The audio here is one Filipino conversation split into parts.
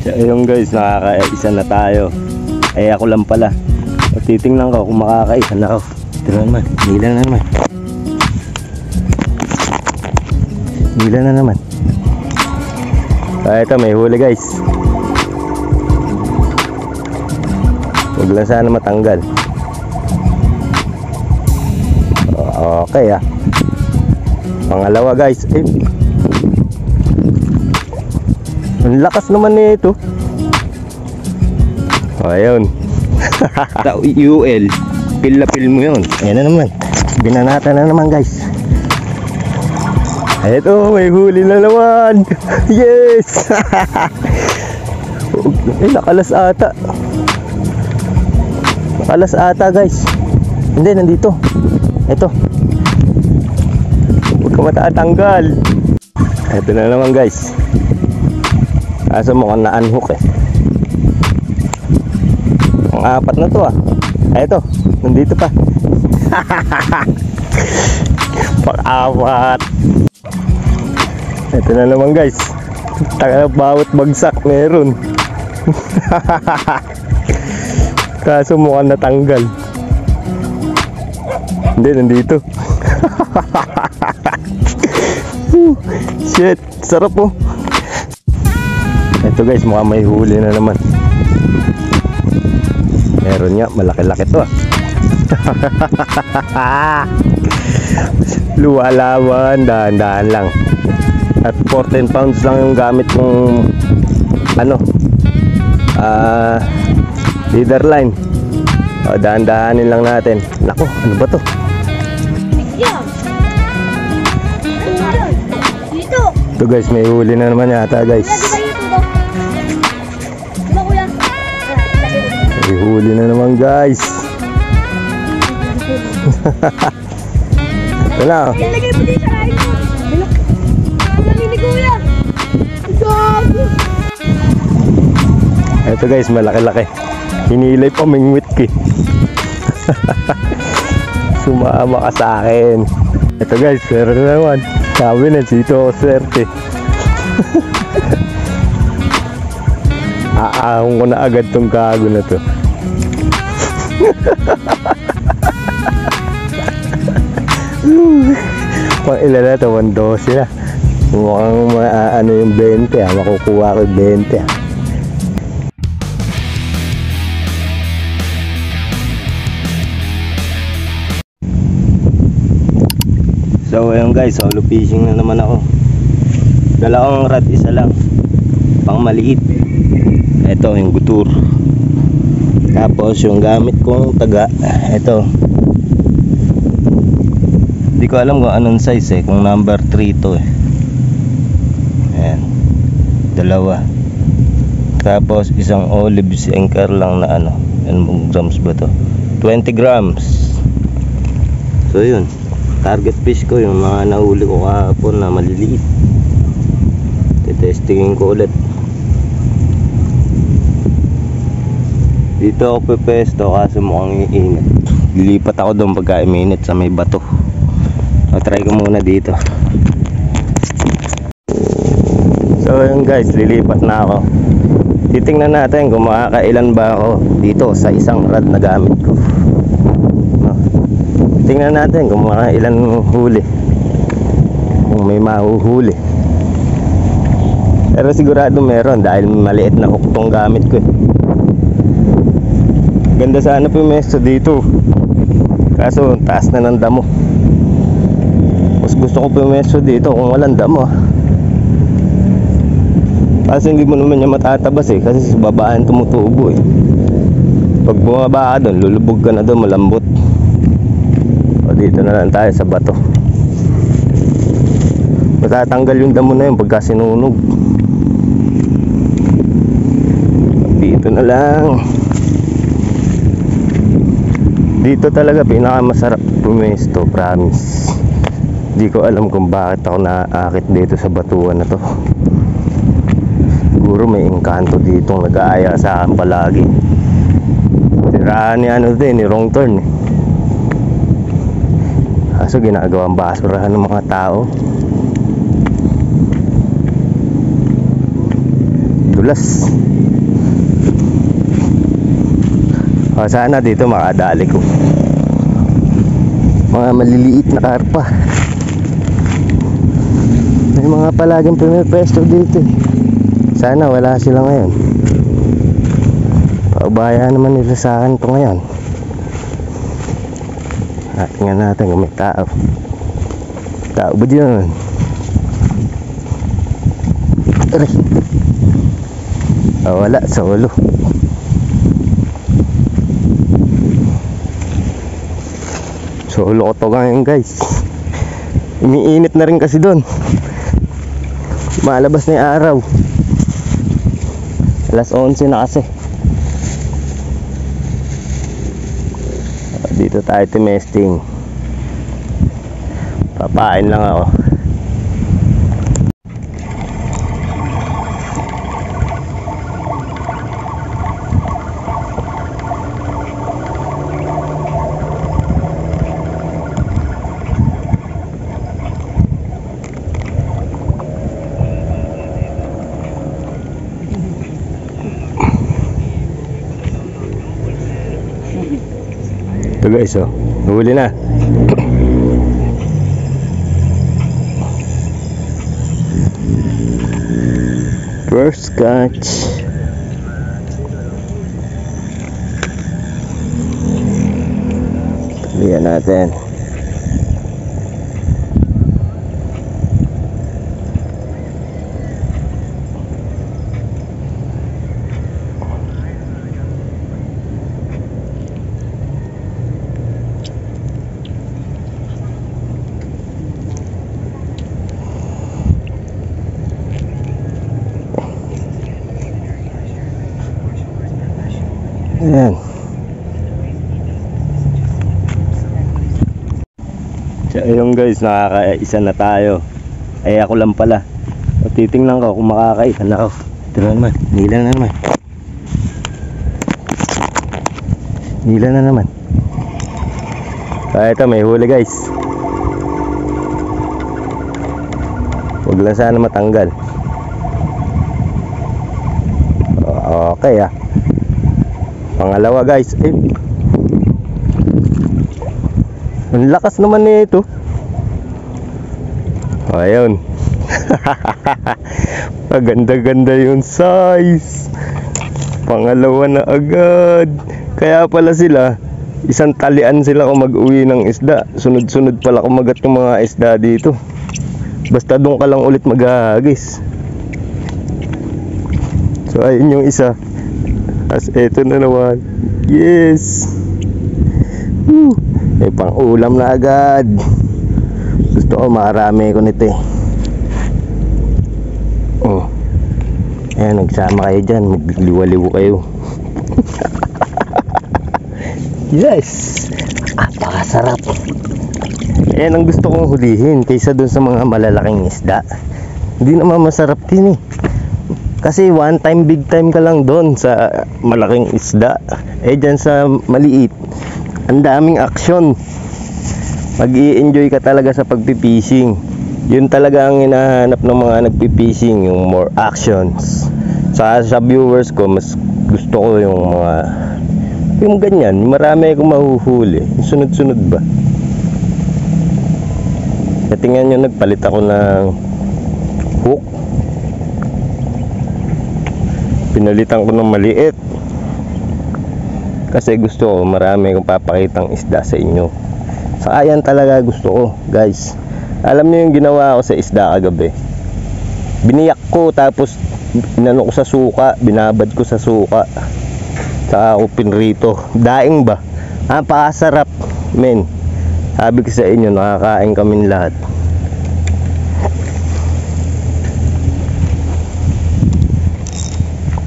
So ayun guys, nakakaisa na tayo. Eh ako lang pala. At titingnan ko kung makakaisa na ako. Ito na naman, nila na naman. Nila na naman. Ito may huli guys. Huwag lang sana matanggal. Okay ah. Pangalawa guys. Ang lakas naman nito. Ayun. Sa UL, pil mo yun. Ayan na naman. Binanata na naman guys. Ito, may huli na naman. Yes. Nakalas ata. Nakalas ata guys. Hindi, nandito. Ito. Huwag ka matatanggal. Ito na naman guys. Kaso mukhang na-unhook eh. Ang apat na to ah. Ito, nandito pa. Pang-apat. Ito na naman guys. Bawat bagsak meron. Kaso mukhang natanggal. Hindi, nandito. Shit, sarap oh. Ito guys, mukhang may huli na naman. Meron nga, malaki-laki to ah. Luwalawan, dahan-dahan lang. At 14 pounds lang yung gamit kong leader line. Dahan-dahanin lang natin. Nako, ano ba to? Ito guys, may huli na naman yata guys. May huli na naman guys. Ito na. Ilagay mo din sa kain mo. Nalili kuya. Ito guys, malaki-laki. Hinilay pa mingwit ki. Sumama ka sa akin. Ito guys, meron na naman. Sabi na, dito ako swerte. Aahong ko na agad tong gago na to. Pang ilan na to, 112 na. Mukhang ano yung 20 ah, makukuha ko yung 20 ah. So ayun guys, solo fishing na naman ako. Dalawang rod, isa lang pang maliit. Ito yung gutur. Tapos yung gamit kong taga, ito. Hindi ko alam kung anong size eh, kung number 3 to eh. Ayan, dalawa. Tapos isang olive anchor lang na ano. Anong grams ba to? 20 grams. So yun, target fish ko yung mga nahuli ko kahapon na maliliit. Testingin ko ulit. Dito ako pepesto kaso mukhang iinit. Lilipat ako doon pagka iminit sa may bato. Try ko muna dito. So yun guys, lilipat na ako. Titingnan natin kung makakailan ba ako dito sa isang rod na gamit ko. Tingnan natin kung makakailan huli, kung may mahuhuli. Pero sigurado meron dahil maliit na hook tong gamit ko eh. Ganda sana pumesto dito, kaso taas na ng damo. Mas gusto ko pumesto dito kung walang damo. Kasi hindi mo naman niya matatabas eh, kasi sa babaan tumutubo eh. Pag bumaba ka doon, lulubog ka na doon, malambot. O dito na lang tayo sa bato. Matatanggal yung damo na yun pagka sinunog. Dito na lang. Dito talaga pinakamasarap pumesto, promise. Di ko alam kung bakit ako naaakit dito sa batuan na to. Siguro may engkanto dito nag-aaya sa akin palagi. Tirahan ni ano din, ni wrong turn eh. Kaso ginagawang basurahan ng mga tao. Dulas. O, sana dito makadali ko mga maliliit na karpa. May mga palaging pumipesto dito eh. Sana wala sila ngayon. Paubayan naman nila sa akin ito ngayon. Tingnan natin kung may tao. Tao ba dyan? Aray. Wala, sa ulo. So ulo ko to ngayon guys. Umiinit na rin kasi doon. Malabas na yung araw. Alas 11 na kasi. Dito tayo timesting. Papain lang ako. Ito guys, oh, huli na. First catch. Liyan natin. Ayan. So ayun guys, nakakaisa na tayo. Ay ako lang pala. O, titingnan ko kung makakaisa na ako. Ito na naman, nila na naman. Nila na naman. Ito may huli guys. Huwag lang sana matanggal. Okay ah. Pangalawa guys, ang lakas naman nito. Ayun. Maganda-ganda yung size. Pangalawa na agad. Kaya pala sila, isang talian sila kung mag-uwi ng isda. Sunod-sunod pala kumagat yung mga isda dito. Basta doon ka lang ulit maghahagis. So ayun yung isa. As eto na naman. Yes. Woo. May pang ulam na agad. Gusto ko marami ko nito eh. Oh. Ayan, nagsama kayo dyan. Magliwaliw kayo. Yes. Napakasarap. Ayan ang gusto kong hulihin kaysa dun sa mga malalaking isda. Hindi naman masarap din eh. Kasi one time big time ka lang doon sa malaking isda. Dyan sa maliit, ang daming action. Mag-i-enjoy ka talaga sa pagpipishing. Yun talaga ang hinahanap ng mga nagpipishing, yung more actions. Sa viewers ko, mas gusto ko yung ganyan, marami akong mahuhuli. Sunod-sunod ba? Tingnan nyo, nagpalit ako ng hook. Pinalitan ko ng maliit kasi gusto ko marami akong papakitang isda sa inyo. Sa ayan talaga gusto ko guys. Alam niyo yung ginawa ko sa isda kagabi? Biniyak ko tapos inano ko sa suka, binabad ko sa suka, saka ako pinrito. Daing ba? Napakasarap men. Sabi ko sa inyo, nakakain kami lahat.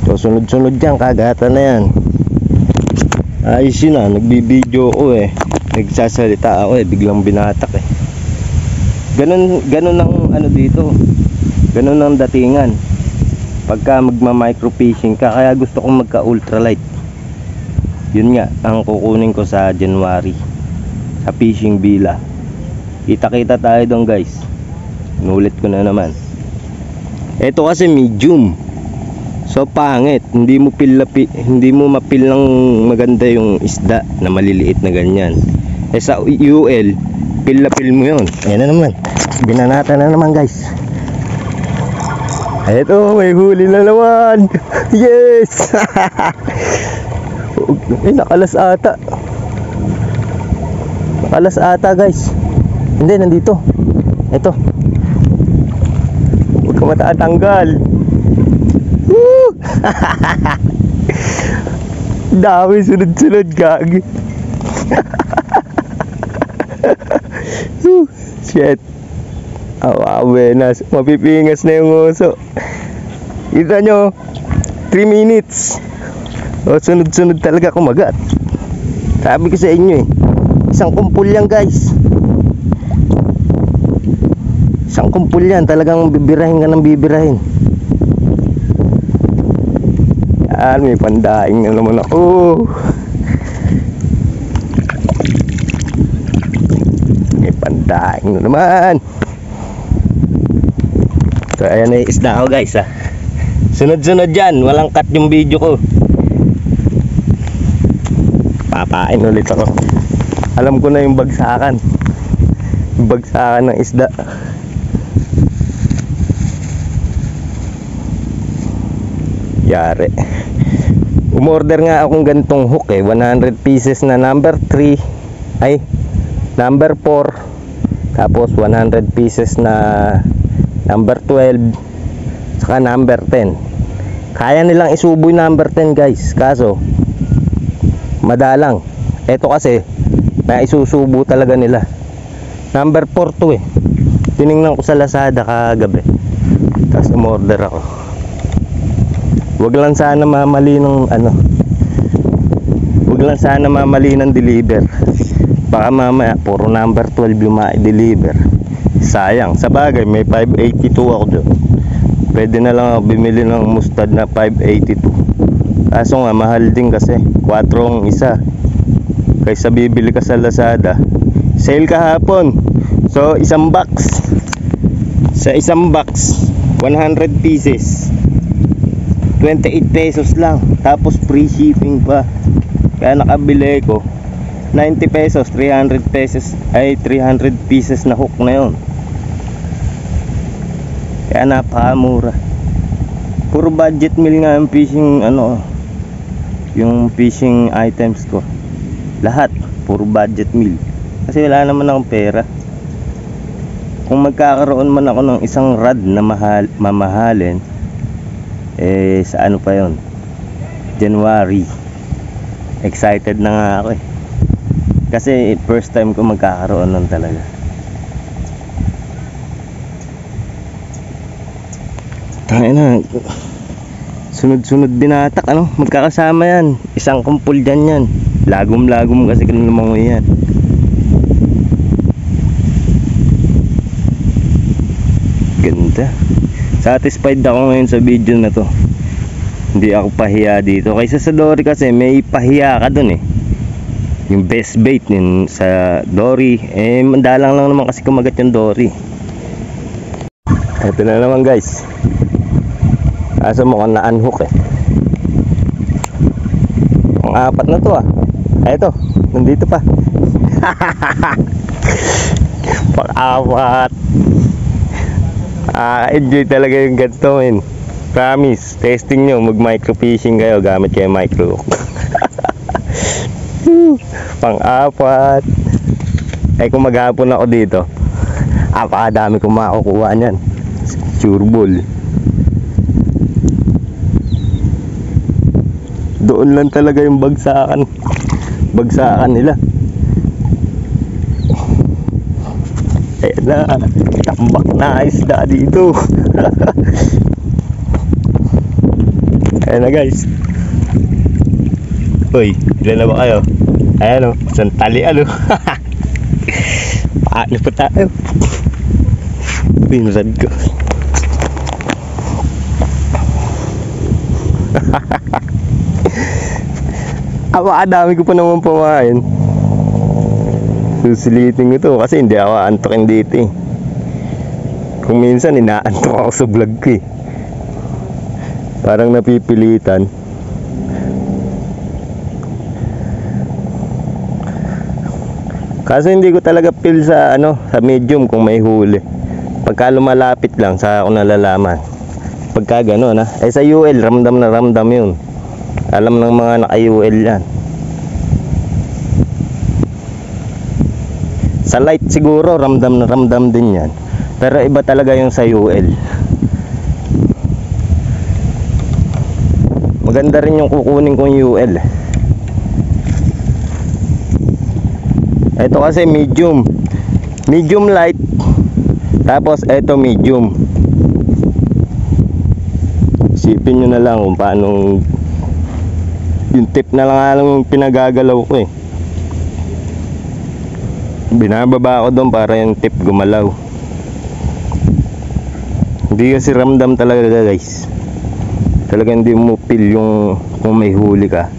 So sunod-sunod dyan, kagata na yan. Ayos yun ah, nagbibideo ko eh. Nagsasalita ako eh, biglang binatak eh. Ganun ang ano dito. Ganun ang datingan pagka magma-microfishing ka. Kaya gusto kong magka-ultralight. Yun nga, ang kukunin ko sa January sa fishing villa. Kita-kita tayo doon guys. Inulit ko na naman. Ito kasi medium. So pangit, hindi mo mapil ng maganda yung isda na maliliit na ganyan. Eh sa UL, pil mo yun. Ayan na naman, binanata na naman guys. Eto, may huli na naman. Yes. Nakalas ata guys. Hindi, nandito. Eto, huwag ka matatanggal. Woo! Dami sunod-sunod gag. Shit. Buenas. Mapipingas na yung oso. Kita nyo, 3 minutes. O, sunod-sunod talaga kumagat. Sabi ko sa inyo eh, isang kumpul yan guys. Isang kumpul yan, talagang bibirahin ka ng bibirahin. Yan, may pandaing na naman ako. May pandaing na naman. So ayan na yung isda ko guys ha. Sunod-sunod dyan, walang cut yung video ko. Papain ulit ako. Alam ko na yung bagsakan. Yung bagsakan ng isda. Yari. Umorder nga akong ganitong hook eh, 100 pieces na number 3 ay number 4, tapos 100 pieces na number 12 saka number 10. Kaya nilang isubo yung number 10 guys, kaso madalang. Ito kasi na isusubo talaga nila. Number 4 to eh. Tiningnan ko sa Lazada kagabi, tapos umorder ako. Wag lang sana mamali ng wag lang sana mamali ng deliver. Baka mamaya puro number 12 yung ma-deliver. Sayang. Sa bagay may 582 ako dyan. Pwede na lang ako bumili ng mustard na 582. Kaso nga mahal din kasi 4 ang isa. Kaysa bibili ka sa Lazada. Sale kahapon. So isang box. Sa isang box 100 pieces 28 pesos lang, tapos free shipping pa. Kaya nakabili ko 90 pesos, 300 pesos ay 300 pieces na hook na yon. Kaya napakamura. Puro budget meal nga yung fishing yung fishing items ko. Lahat puro budget meal. Kasi wala naman akong pera. Kung magkakaroon man ako ng isang rod na mamahalin, eh sa ano pa yon, January. Excited na nga ako eh, kasi first time ko magkakaroon nun talaga. Tayo na, sunod-sunod binatak magkakasama yan, isang kumpul dyan yan. Lagom-lagom kasi kung lumangoy yan. Ganda. Satisfied ako ngayon sa video na to. Hindi ako pahiya dito. Kaysa sa dory kasi may pahiya ka dun eh. Yung best bait din sa dory, eh mandalang lang naman kasi kumagat yung dory. Ito na naman guys. Kaso mukhang na-unhook eh. Ang 4 na to ah. Eto, nandito pa. Pang-4. Enjoy talaga yung ganito men. Promise, testing nyo, mag microfishing kayo, gamit kayo micro. Pang-4. Eh kung maghapon ako dito, apakadami kong makukuha nyan. Sure ball. Doon lang talaga yung bagsakan nila. Ayan na, tambak na isda dito. Ayan na guys. Uy, ilan na ba kayo? Ayan o, isang talian o. Paano pa tayo? Pinrad ko. Dami ko pa naman pamain. Susilitin ko to kasi hindi ako antokin dito eh. Kung minsan inaantok ako sa vlog ko eh. Parang napipilitan. Kaso hindi ko talaga feel sa sa medium kung may huli. Pagka lumalapit lang sa ako nalalaman. Pagka gano'n sa UL ramdam na ramdam 'yun. Alam ng mga naka-UL 'yan. Sa light siguro ramdam na ramdam din 'yan. Pero iba talaga yung sa UL. Maganda rin yung kukunin kong UL. Ito kasi medium. Medium light. Tapos ito medium. Isipin nyo na lang kung paano yung tip na lang alam yung pinagagalaw ko eh. Binababa ko doon para yung tip gumalaw. Hindi kasi ramdam talaga guys. Talaga hindi mo feel yung kung may huli ka.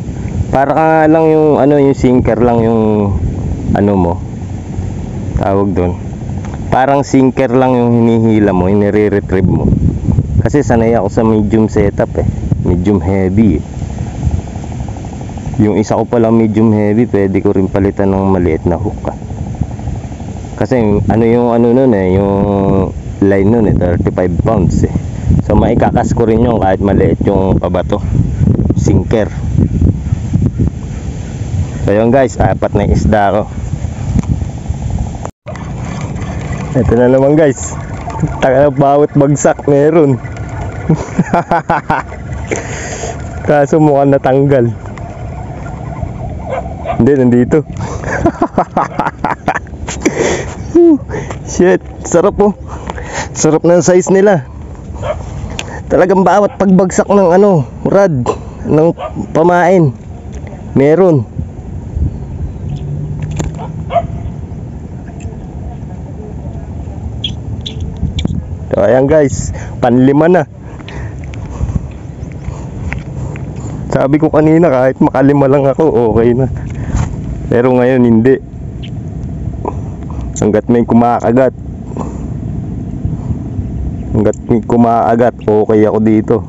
Para ka nga lang yung yung sinker lang yung mo. Tawag doon. Parang sinker lang yung hinihila mo, inire-retrieve mo. Kasi sanay ako sa medium setup eh. Medium heavy eh. Yung isa ko palang medium heavy, pwede ko rin palitan ng maliit na hook ka. Kasi yung nun eh, yung line nun eh, 35 pounds eh. So maikakas ko rin yung kahit maliit yung pabato. Sinker. So yun guys, 4 na isda ko. Ito na naman guys. Bawat bagsak meron. Kaso mukhang natanggal. Hindi, nandito. Shit, sarap oh. Sarap ng size nila. Talagang bawat pagbagsak ng rad ng pamain meron. So ayan guys, panlima na. Sabi ko kanina kahit makalima lang ako okay na. Pero ngayon hindi. Hanggat may kumakagat. Hanggat may kumakagat, okay ako dito.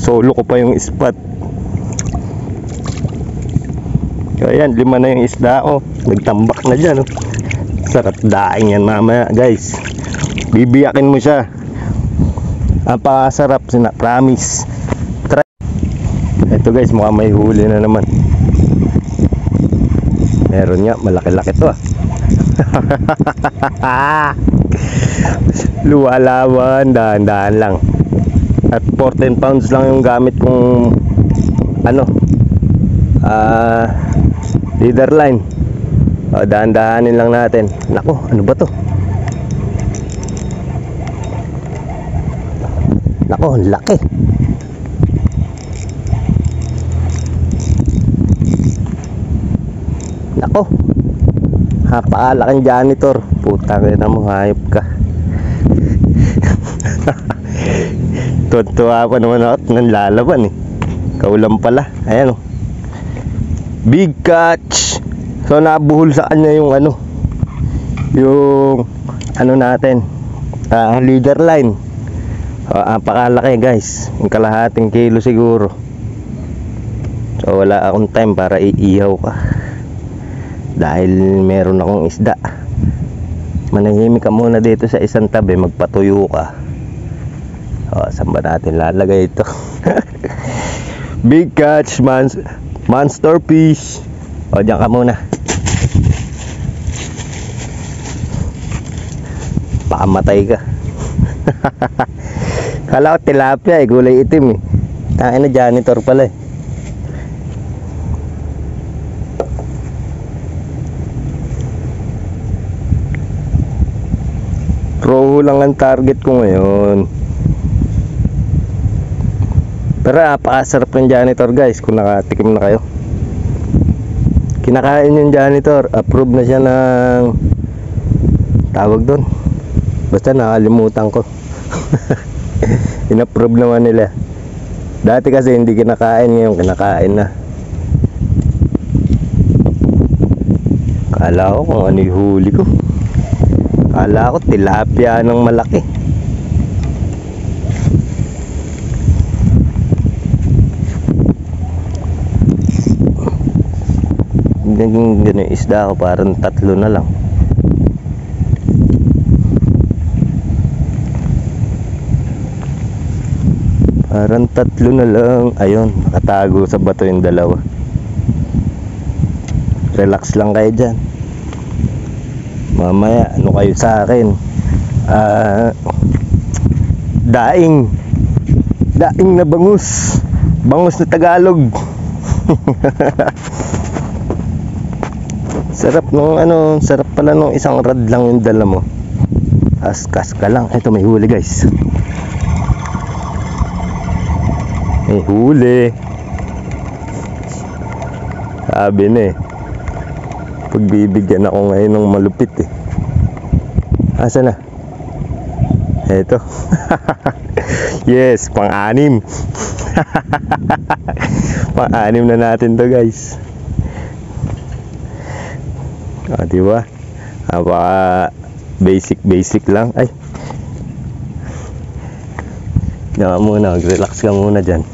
Solo ko pa yung spot. So ayan, 5 na yung isda ko. Nagtambak na dyan Sarap daing yan mamaya guys. Bibiyakin mo siya. Ang pakasarap, promise. Try. Ito guys, mukhang may huli na naman. Meron nga, malaki-laki to Luwalawan, dahan-dahan lang. At 14 pounds lang yung gamit kong leader line. Dahan-dahanin lang natin. Nako, ano ba to? Nako, laki. Nako, napakalaking janitor. Putang ina mo, hayop ka. Tuwa pa naman ako ng lalaban eh. Kaulam pala. Ayan big catch. So nabuhol sa kanya yung yung natin leader line. Napakalaki guys, yung kalahating kilo siguro. So wala akong time para iihaw ka dahil meron akong isda. Manahimik ka muna dito sa isang tabi, magpatuyo ka. Saan ba natin lalagay ito? Big catch, monster fish. Diyan ka muna. Pakamatay ka. Kala ko tilapia gulay itim Tangin na janitor pala Roho lang ang target ko ngayon. Pero napakasarap ng janitor guys. Kung nakatikim na kayo, kinakain yung janitor. Approve na siya ng tawag doon. Basta nakalimutan ko. In-approve naman nila. Dati kasi hindi kinakain, ngayon kinakain na. Kala ko kung ano yung huli ko. Kala ko tilapia ng malaki. yung ganun isda ko, parang 3 na lang. Parang 3 na lang. Ayun, nakatago sa bato yung dalawa. Relax lang kayo dyan. Mamaya, ano kayo sa akin? Daing na bangus. Bangus na Tagalog. Sarap nung sarap pala nung isang rad lang yung dala mo. Askas ka lang. Ito, may huli guys. May huli. Sabi na eh, pagbibigyan ako ngayon ng malupit eh. Asa na? Eto. Yes, pang-anim. Pang-anim na natin to guys. Diba? Baka basic lang. Ay, diyan muna, relax ka muna dyan.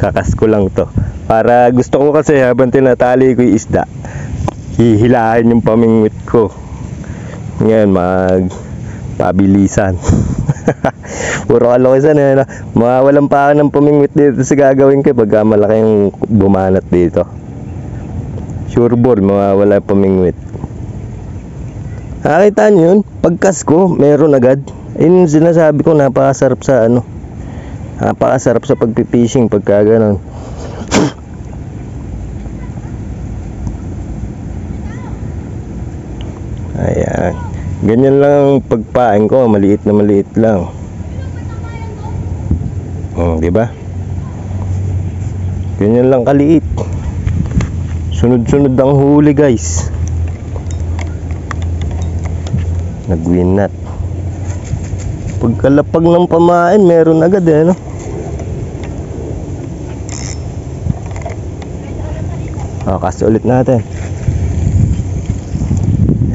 Kakas ko lang to. Para gusto ko kasi habang tinatali ko yung isda, hihilahin yung pamingwit ko. Ngayon, magpabilisan. Puro kalokisan eh. Mawawalan pa ako ng pamingwit dito sa gagawin ko pagka malaki yung bumanat dito. Sure ball, mawawala yung pamingwit. Nakita nyo yun? Pagkas ko, meron agad. Yun yung sinasabi ko, napakasarap sa napakasarap sa pagpipishing pagka ganon. Ayan. Ganyan lang pagpain ko, maliit na maliit lang. Di ba? Ganyan lang kaliit. Sunod-sunod ang huli, guys. Nagwinat. Pagkalapag ng pamain, meron agad eh, no? Kasi ulit natin.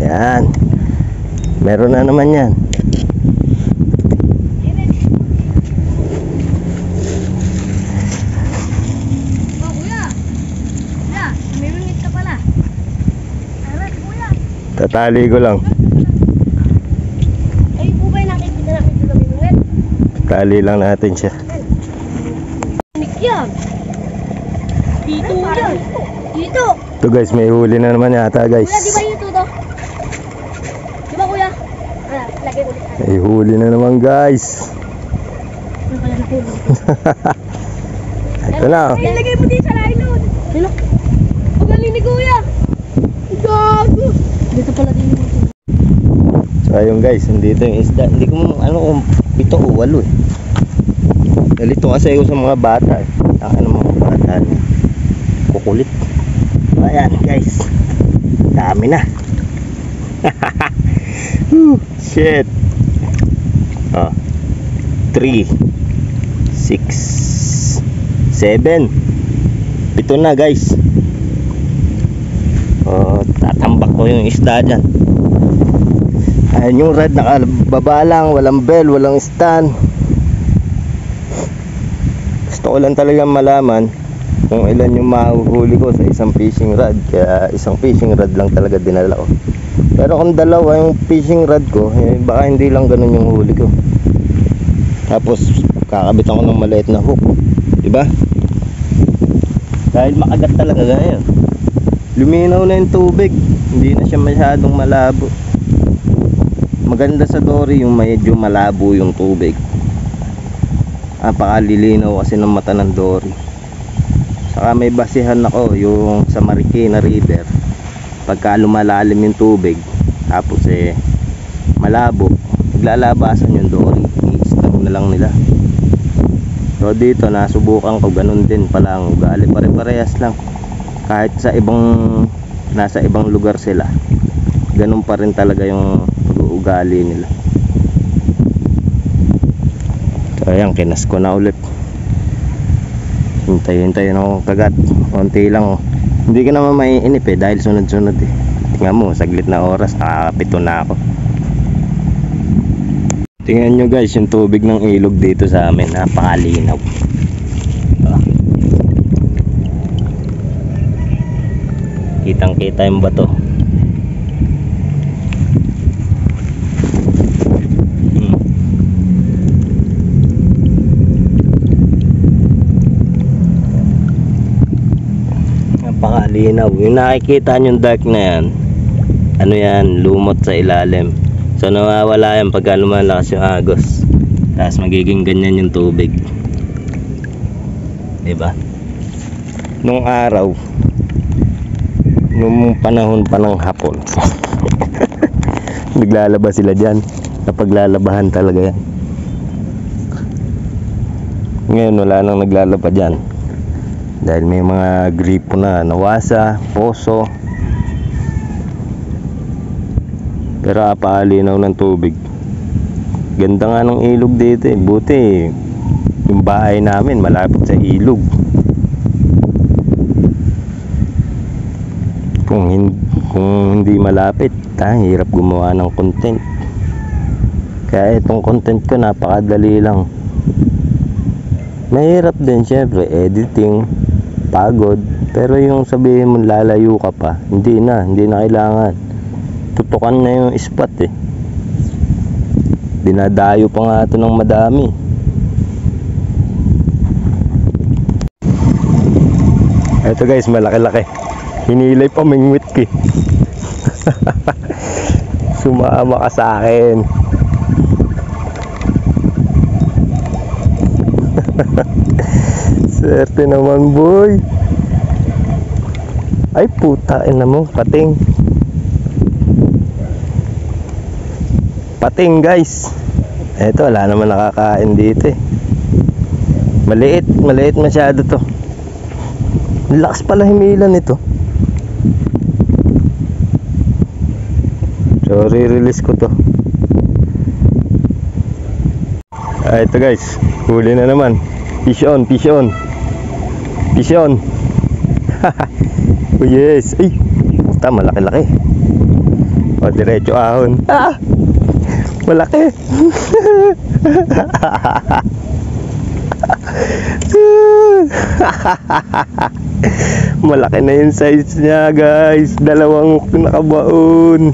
Ayan. Meron na naman yan. Oh, kuya. Kuya, may mingit ka pala. Arat, kuya. Tatali ko lang. Ay, po ba yung nakikita namin dito may mingit? Tali lang natin siya. Mingit yan. Dito yan. Dito. Ito guys, may huli na naman yata guys. Kuya, di ba yung tuto? Di ba kuya? Lagay ulit. May huli na naman guys. Ano pala nahuli? Ito na. Ay, lagay mo din sa nylon. Sino? Ang galing ni kuya. Gago. Dito pala din yung ito. So ayun guys, nandito yung isda. Hindi ko kung 7 o 8 eh. Nalito kasi ako sa mga bata eh. Ang mga bata niya. Kukulit. Ayan guys, dami na. Shit. 3 6 7 7 na guys. Tatambak ko yung isda dyan. Ayan yung red, nakababa lang, walang bell, walang stand. Gusto ko lang talagang malaman kung ilan yung mahuhuli ko sa isang fishing rod. Kaya isang fishing rod lang talaga dinala ko. Pero kung dalawa yung fishing rod ko, baka hindi lang ganun yung huli ko. Tapos kakabitan ko ng maliit na hook, diba? Dahil makagat talaga ganyan. Luminaw na yung tubig, hindi na siya masyadong malabo. Maganda sa dory yung medyo malabo yung tubig. Napakalilinaw kasi ng mata ng dory. Saka may basihan ako yung sa Marikina River. Pagka lumalalim yung tubig, tapos malabo, naglalabasan yung dory, i-stop na lang nila. So dito nasubukan ko, ganun din pala ang ugali, pare-parehas lang. Kahit sa nasa ibang lugar sila, ganun pa rin talaga yung pag-uugali nila. So ayan, kinas ko na ulit. Hintay-hintayin ako kagat. Konti lang. Hindi ka naman maiinip dahil sunod-sunod eh. Tingnan mo, saglit na oras, nakakapito na ako. Tingnan nyo guys, yung tubig ng ilog dito sa amin, napakalinaw. Kita kitang kita yung bato. Napakalinaw. Yung nakikita yung dark na yan, ano yan, lumot sa ilalim. So nawawala yan pagka lumalakas yung agos. Tapos magiging ganyan yung tubig. Diba? Nung araw, nung panahon pa ng hapon, naglalaba sila dyan. Napaglalabahan talaga yan. Ngayon wala nang naglalaba dyan. Dahil may mga gripo na nawasa, poso. Pero apaalinaw ng tubig. Ganda nga ng ilog dito eh. Buti yung bahay namin malapit sa ilog. Kung hindi malapit, hirap gumawa ng content. Kaya itong content ko napakadali lang. Mahirap din syempre editing, pagod. Pero yung sabihin mo lalayo ka pa, hindi na kailangan. Tutukan na yung spot eh. Dinadayo pa nga ito ng madami. Ito guys, malaki-laki. Hinilay pa mingwit ko eh. Sumama ka sa akin. Swerte naman boy. Ay putain na mo, pating. Pating guys. Eto, wala naman nakakain dito eh. Maliit masyado to. Lakas pala himilan nito. So re-release ko to. Ito guys, huli na naman. Fish on. Oh yes. Ay, puta, malaki-laki. O, diretso ahon. Malaki. Malaki na yung size niya guys. Dalawang nakabaon.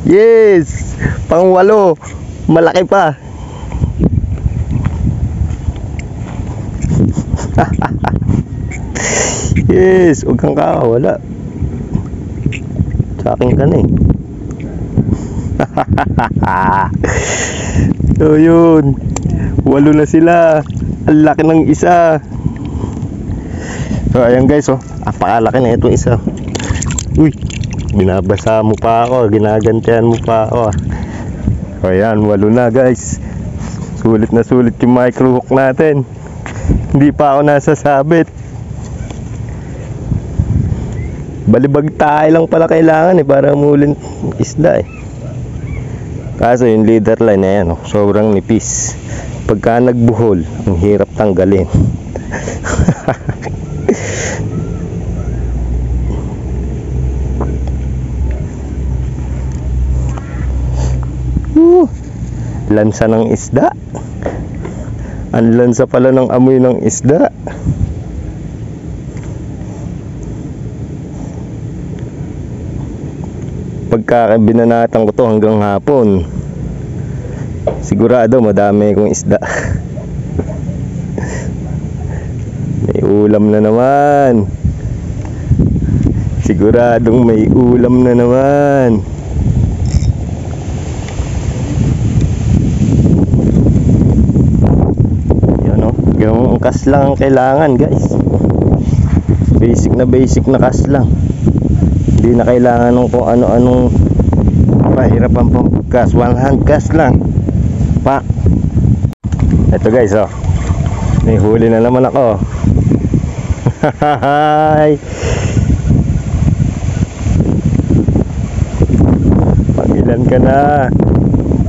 Yes, pang 8. Malaki pa. Yes, huwag kang kakawala. Sa akin ka na eh. So yun, 8 na sila. Ang laki ng isa. So ayan guys, oh, apakalaki na itong isa. Uy, binabasa mo pa ako, ginagantihan mo pa ako. So ayan, 8 na guys. Sulit na sulit yung micro hook natin. Hindi pa ako nasasabit. Balibag tayo lang pala kailangan eh, para mulin isda eh. Kaso yung leader line na yan, oh, sobrang nipis. Pagka nagbuhol, ang hirap tanggalin. Lansa ng isda. Ang lansa pala ng amoy ng isda. Pagka binanatan ko to hanggang hapon, sigurado madami kong isda. May ulam na naman. Siguradong may ulam na naman. Yan o, yung kas lang ang kailangan guys. Basic na kas lang. Hindi na kailangan ng kung ano-anong pahirapan pang pagkas. One hand cast lang. Pa. Ito guys, oh. May huli na naman ako. Hi. Pangilan ka na.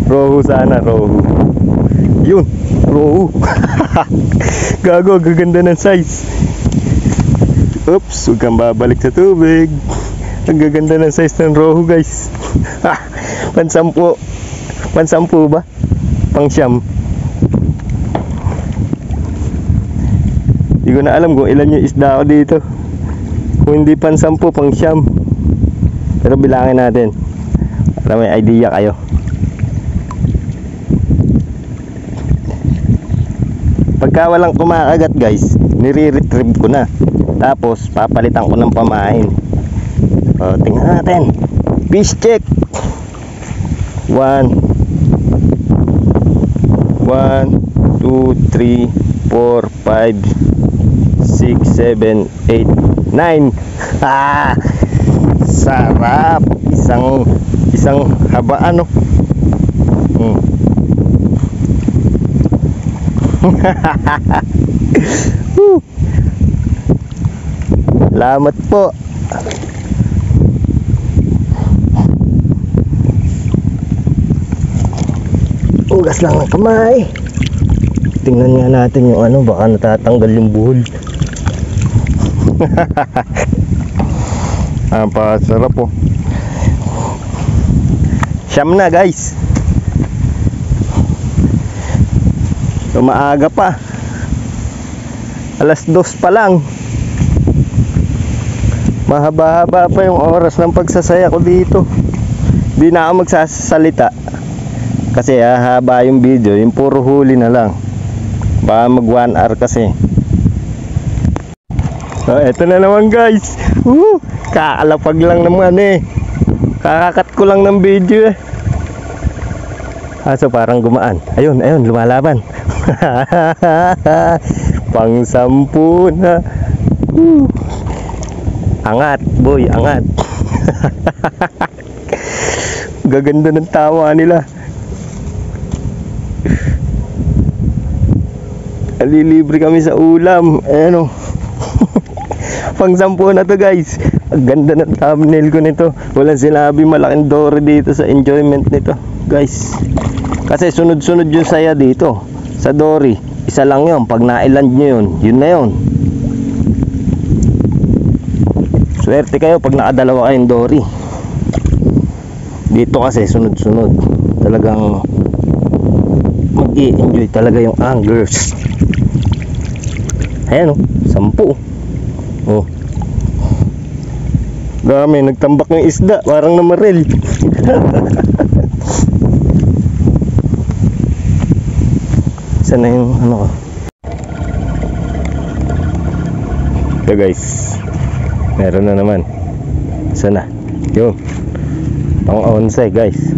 Rohu sana, rohu. Yun, rohu. Gago, gaganda ng size. Oops, huwag kang babalik sa tubig. Ang gaganda ng size ng rohu guys. Pansampu. Pansampu ba? Pang siyam. Hindi ko na alam kung ilan yung isda ko dito. Kung hindi pan 10, pang 9. Pero bilangin natin para may idea kayo. Pagka walang kumakagat guys, nire-retrieve ko na. Tapos papalitan ko ng pamain. So tingnan natin. Fish check. 1 2 3 4 5 6 7 8 9. Ah! Sarap. Isang haba ano. Salamat po. Ugas lang ng kamay. Tingnan nga natin yung ano, baka natatanggal yung buhol. Ang pasarap po. Siyam na guys. Maaga pa. Alas 2 pa lang. Mahaba-haba pa yung oras ng pagsasaya ko dito. Di na ako magsasalita kasi haba yung video, yung puro huli na lang. Baka mag 1 hour kasi. So eto na naman guys. Kaalapag lang naman eh. Kakakat ko lang ng video eh. So parang gumaan. Ayun, lumalaban. Pang 10 na. Angat, boy, angat. Gaganda ng tawa nila. Alilibre kami sa ulam. Ayan o. Pang 10 na to guys. Ang ganda ng thumbnail ko nito. Walang sinabi malaking dory dito sa enjoyment nito guys. Kasi sunod-sunod yung saya dito sa dory. Isa lang yun. Pag na-land nyo yun, yun na yun. Swerte kayo pag nakadalawa kayong dory. Dito kasi sunod-sunod. Talagang mag-i-enjoy talaga yung anglers. Ayan o, 10. Oh. Dami, nagtambak ng isda. Parang namaril. Saan na yung ano ko? Ito guys, meron na naman. Saan na? Yun, pang 11 guys.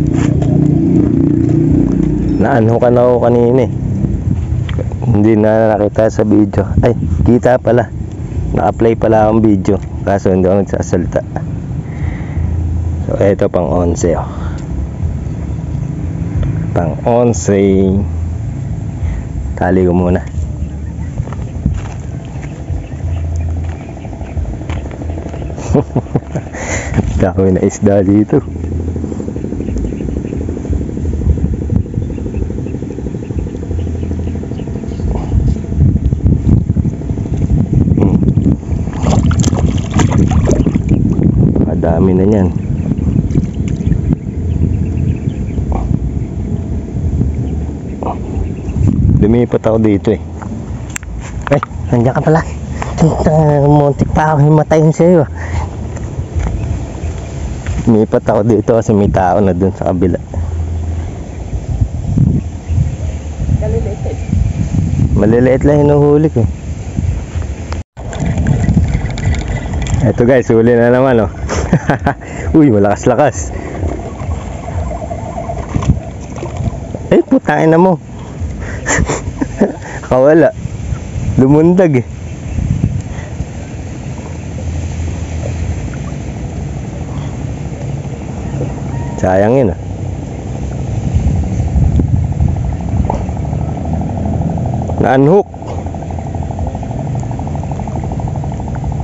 Naanhukan ako kanina eh. Hindi na nakita sa video. Ay, kita pala. Na-apply pala akong video. Kaso hindi ako nagsasalita. So, eto pang 11 oh. Pang 11. Tali ko muna. Dami na isda dito. Madami na yan. Lumipat ako dito eh. Ay, nandiyan ka pala. Muntik pa ako himatayin sa'yo. Lumipat ako dito kasi may tao na dun sa kabila. Maliliit lang hinuhuli ko. Eto guys, huli na naman oh. Uy, malakas-lakas. Ay, putangin na mo. Kawala. Lumundag eh. Sayang yun ah. Na-unhook.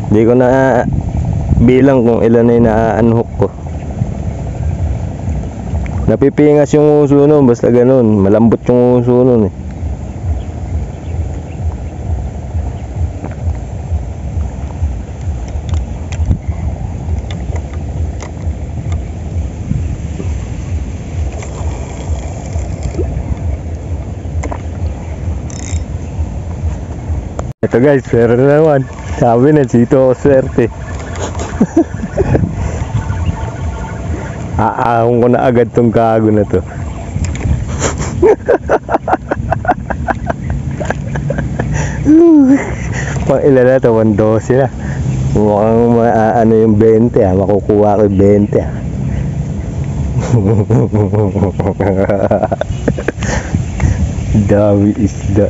Hindi ko na bilang kung ilan na yung na-unhook ko. Napipingas yung uso nun. Basta ganun. Malambot yung uso nun eh. Ito guys, pero na naman. Sabi na, dito ako swerte. Aahong ko na agad tong gago na to. Pang ilan na to, 112 na. Mukhang ano yung 20 ah, makukuha ko yung 20 ah. Dami isda.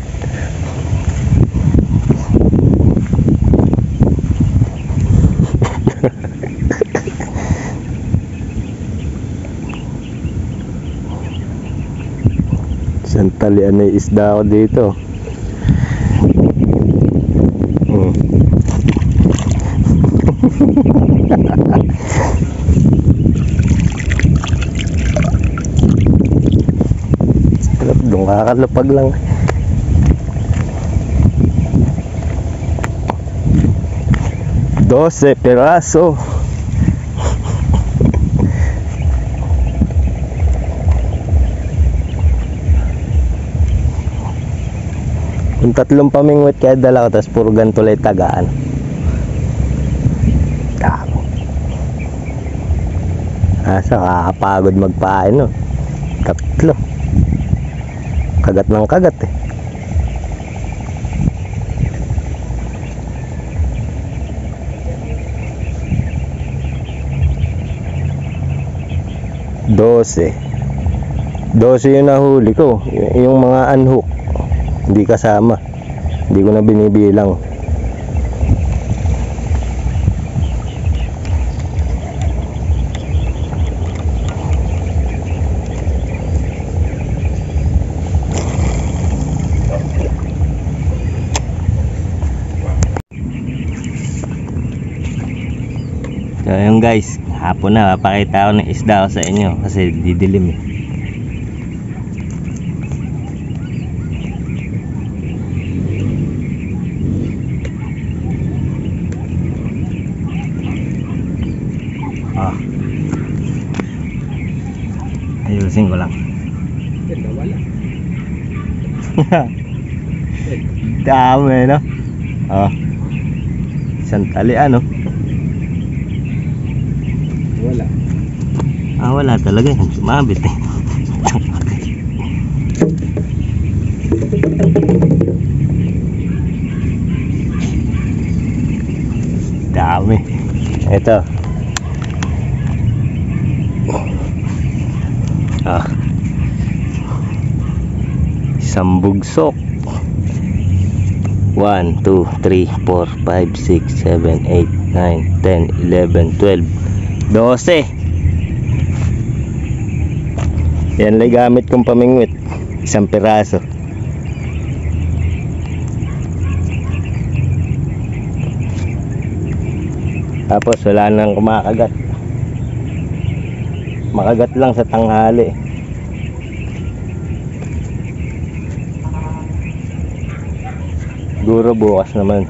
Santalian na yung isda ako dito. Doon kakalapag lang. Dose peraso. Yung tatlong pamingwit kaya dala ko, tapos puro ganito lang tagaan. Asa kakapagod magpain no. Tatlo. Kagat ng kagat eh. Dose yung nahuli ko. Yung mga unhook hindi kasama. Hindi ko na binibilang. So yun guys, hapon na, papakita ko ng isda ko sa inyo kasi didilim eh. Ayusin ko lang. Dami no? Isang talian no? Wala. Wala talaga yan. Sumabit eh. Dami. Ito. Isang bugsok. 1, 2, 3, 4, 5, 6, 7, 8, 9, 10, 11, 12 12. Yan lang gamit kong pamingwit. Isang piraso. Tapos wala nang kumakagat. Makagat lang sa tanghali. Siguro bukas naman.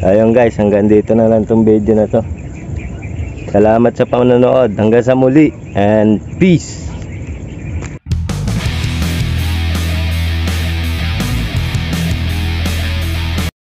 Ayun guys, hanggang dito na lang tong video na to. Salamat sa panonood. Hanggang sa muli and peace.